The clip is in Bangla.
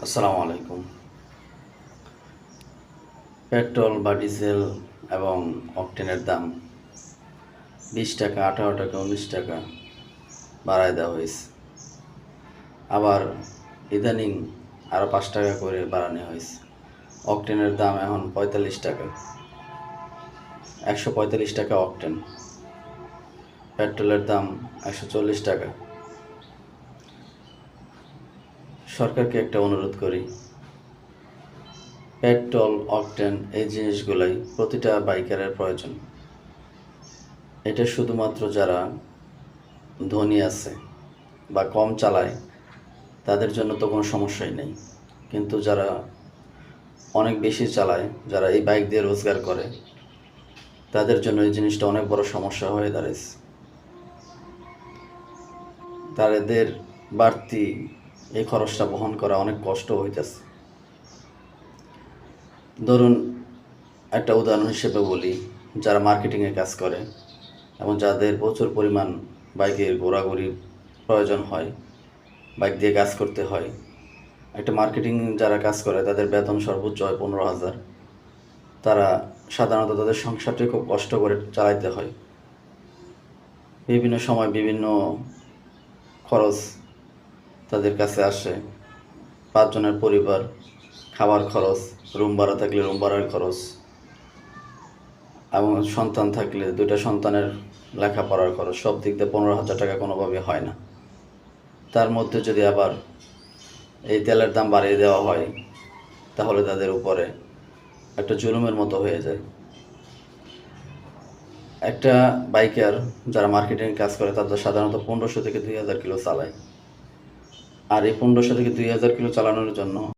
আসসালামু আলাইকুম। পেট্রোল বা ডিজেল এবং অকটেনের দাম 20 টাকা, 18 টাকা, 19 টাকা বাড়ায় দেওয়া হয়েছে। আবার ইদানিং আরও 5 টাকা করে বাড়ানো হয়েছে। অকটেনের দাম এখন 45 টাকা, 145 টাকা অকটেন। পেট্রোলের দাম 140 টাকা। সরকারকে একটা অনুরোধ করি, পেট্রোল, অকটেন এই জিনিসগুলাই প্রতিটা বাইকারের প্রয়োজন। এটা শুধুমাত্র যারা ধনী আছে বা কম চালায় তাদের জন্য তো কোনো সমস্যাই নেই, কিন্তু যারা অনেক বেশি চালায়, যারা এই বাইক দিয়ে রোজগার করে, তাদের জন্য এই জিনিসটা অনেক বড় সমস্যা হয়ে দাঁড়াইছে। তাদের বাড়তি এই খরচটা বহন করা অনেক কষ্ট হইতেছে। ধরুন, একটা উদাহরণ হিসেবে বলি, যারা মার্কেটিংয়ে কাজ করে এবং যাদের প্রচুর পরিমাণ বাইকের ঘোরাঘুরির প্রয়োজন হয়, বাইক দিয়ে কাজ করতে হয়, একটা মার্কেটিং যারা কাজ করে তাদের বেতন সর্বোচ্চ হয় 15,000। তারা সাধারণত তাদের সংসারটি খুব কষ্ট করে চালাইতে হয়। বিভিন্ন সময় বিভিন্ন খরচ তাদের কাছে আসে। 5 জনের পরিবার, খাবার খরচ, রুম ভাড়া থাকলে রুম ভাড়ার খরচ, এবং সন্তান থাকলে 2টা সন্তানের লেখাপড়ার খরচ, সব দিক দিয়ে 15,000 টাকা কোনোভাবে হয় না। তার মধ্যে যদি আবার এই তেলের দাম বাড়িয়ে দেওয়া হয়, তাহলে তাদের উপরে একটা জুলুমের মতো হয়ে যায়। একটা বাইকার যারা মার্কেটিং কাজ করে তাদের সাধারণত 1500 থেকে 2000 কিলো চালায়। আর এই 1500 থেকে 2000 কিলো চালানোর জন্য